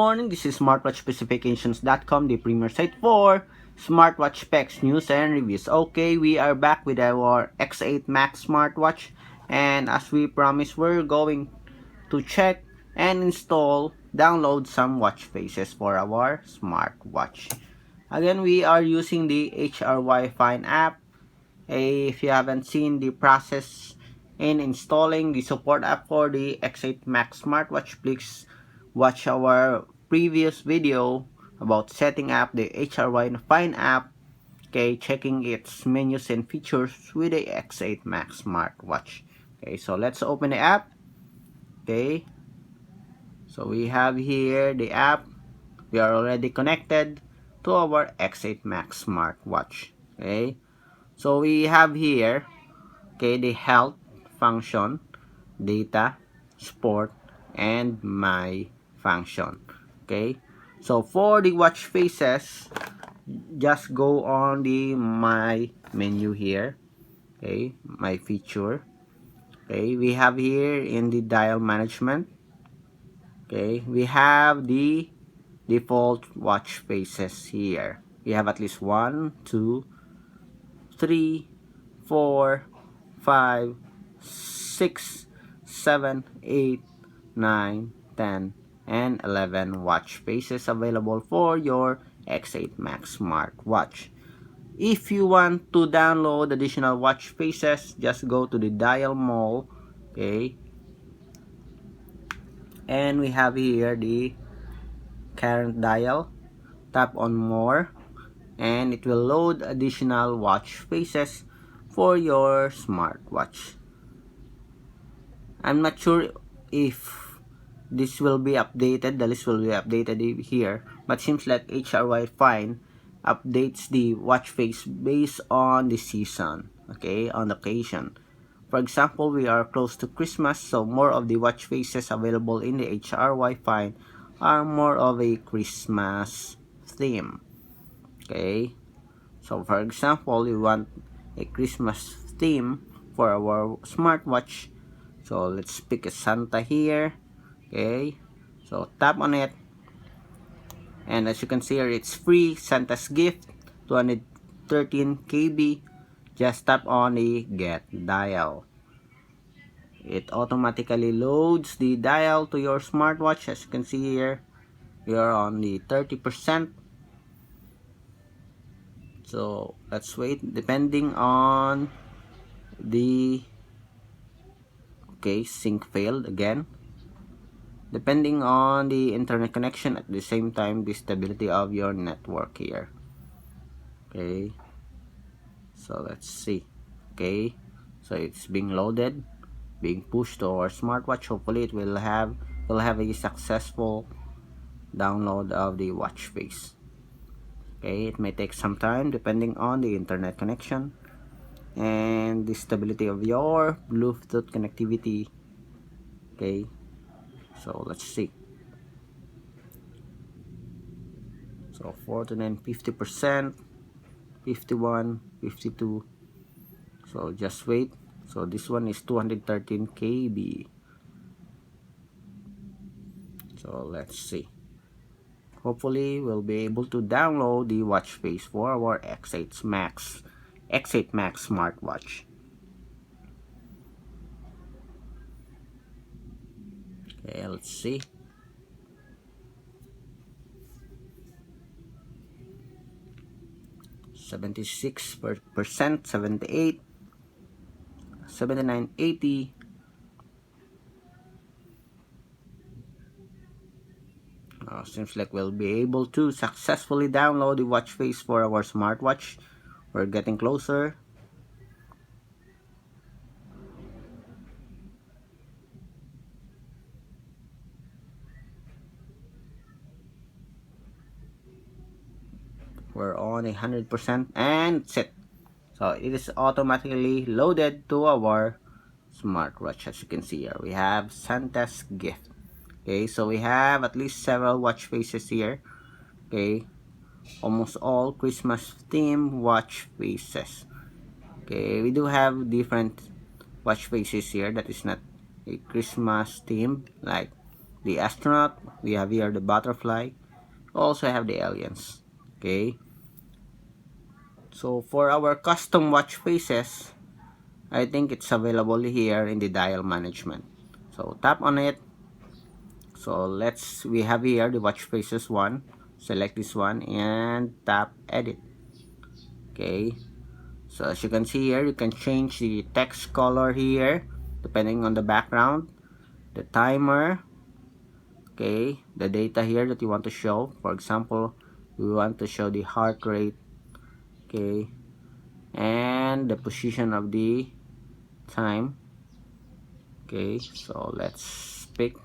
morning, this is smartwatchspecifications.com, the premier site for smartwatch specs, news, and reviews. Okay, we are back with our X8 Max smartwatch, and as we promised, we're going to check and download some watch faces for our smartwatch. Again, we are using the HRY Fine app. If you haven't seen the process in installing the support app for the X8 Max smartwatch, please watch our previous video about setting up the HRY Fine app, okay, checking its menus and features with the X8 Max smartwatch. Okay, so let's open the app. Okay, so we have here the app. We are already connected to our X8 Max smartwatch. Okay, so we have here, okay, the health function, data, sport, and my function. Okay, so for the watch faces, just go on the my menu here. Okay, my feature. Okay, we have here in the dial management. Okay, we have the default watch faces here. We have at least 1, 2, 3, 4, 5, 6, 7, 8, 9, 10, and 11 watch faces available for your X8 Max smartwatch. If you want to download additional watch faces, just go to the dial mall, okay, and we have here the current dial. Tap on more and it will load additional watch faces for your smartwatch. I'm not sure if this will be updated, the list will be updated here, but seems like HRY Fine updates the watch face based on the season, okay, on occasion. For example, we are close to Christmas, so more of the watch faces available in the HRY Fine are more of a Christmas theme. Okay, so for example, we want a Christmas theme for our smartwatch, so let's pick a Santa here. Okay, so tap on it, and as you can see here, it's free Santa's gift, 213 KB. Just tap on the get dial. It automatically loads the dial to your smartwatch. As you can see here, we are on the 30%. So let's wait, depending on the, okay, sync failed again, depending on the internet connection, at the same time the stability of your network here. Okay, so let's see. Okay, so it's being loaded, being pushed to our smartwatch. Hopefully it will have a successful download of the watch face. Okay, it may take some time depending on the internet connection and the stability of your Bluetooth connectivity. Okay, so let's see. So 49, 50%, 51, 52. So just wait. So this one is 213 KB. So let's see. Hopefully we'll be able to download the watch face for our X8 Max smartwatch. Okay, let's see. %, 78, 79, 80. Seems like we'll be able to successfully download the watch face for our smartwatch. We're getting closer. We're on 100% and set. So it is automatically loaded to our smartwatch. As you can see here, we have Santa's gift. Okay, so we have at least several watch faces here. Okay, almost all Christmas theme watch faces. Okay, we do have different watch faces here that is not a Christmas theme, like the astronaut, we have here the butterfly, we also have the aliens. Okay, so for our custom watch faces, I think it's available here in the dial management. So tap on it. So we have here the watch faces one. Select this one and tap edit. Okay, so as you can see here, you can change the text color here depending on the background, the timer, okay, the data here that you want to show. For example, we want to show the heart rate, okay, and the position of the time. Okay, so let's pick.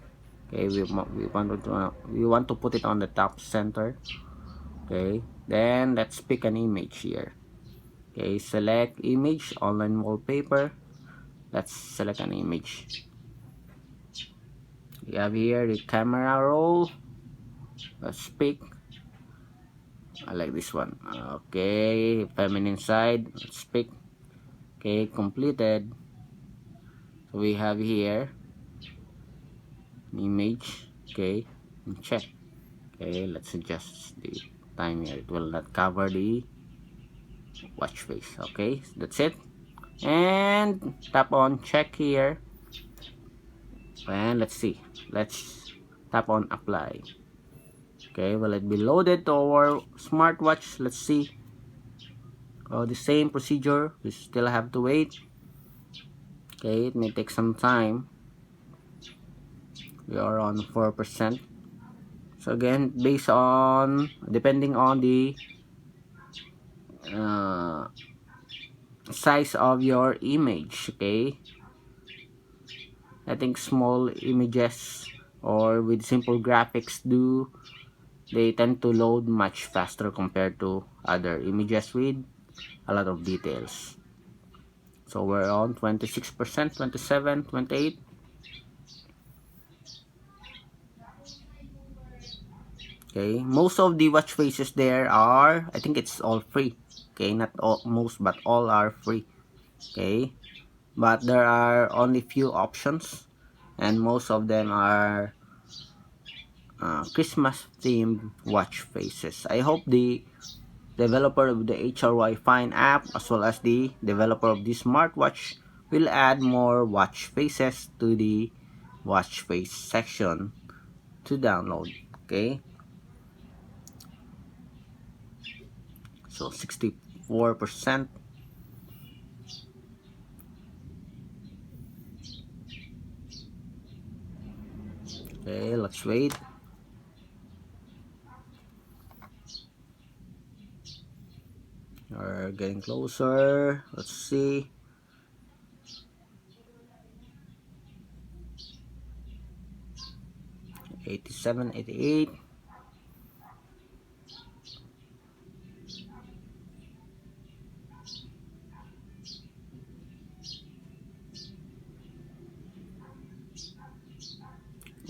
Okay, we want to put it on the top center. Okay, then let's pick an image here. Okay, select image, online wallpaper. Let's select an image. We have here the camera roll. Let's pick. I like this one. Okay, feminine side. Let's pick. Okay, completed. So we have here image. Okay, check. Okay, let's adjust the time here. It will not cover the watch face. Okay, that's it. And tap on check here. And let's see. Let's tap on apply. Okay, will it be loaded to our smartwatch? Let's see. The same procedure. We still have to wait. Okay, it may take some time. We are on 4%. So again, based on, depending on the size of your image, okay, I think small images or with simple graphics they tend to load much faster compared to other images with a lot of details. So we're on 26%, 27, 28. Okay, most of the watch faces there are, I think it's all free. Okay, not all, most, but all are free. Okay, but there are only few options, and most of them are Christmas themed watch faces. I hope the developer of the HRY Fine app as well as the developer of this smartwatch will add more watch faces to the watch face section to download. Okay, so 64%. Okay, let's wait. We're getting closer. Let's see. $87, $88.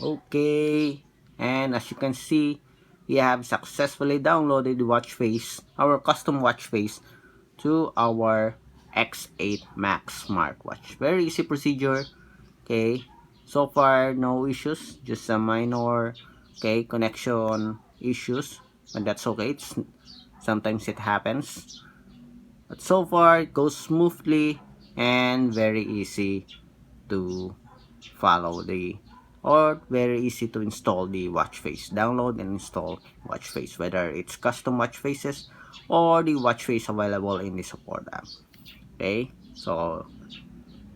Okay, and as you can see, we have successfully downloaded the watch face, our custom watch face, to our X8 Max smartwatch. Very easy procedure. Okay, so far no issues, just some minor connection issues, but that's okay. Sometimes it happens, but so far it goes smoothly and very easy to follow or very easy to install the watch face. Download and install watch face, whether it's custom watch faces or the watch face available in the support app. Okay, so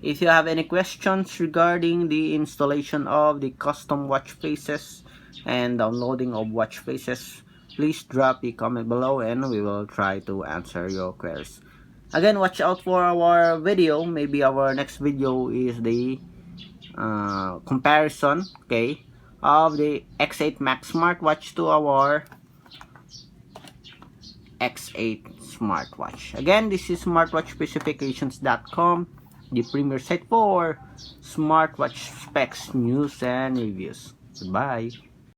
if you have any questions regarding the installation of the custom watch faces and downloading of watch faces, please drop a comment below and we will try to answer your queries. Again, watch out for our video. Maybe our next video is the comparison, okay, of the X8 Max smartwatch to our X8 smartwatch. Again, this is smartwatchspecifications.com, the premier site for smartwatch specs, news, and reviews. Goodbye.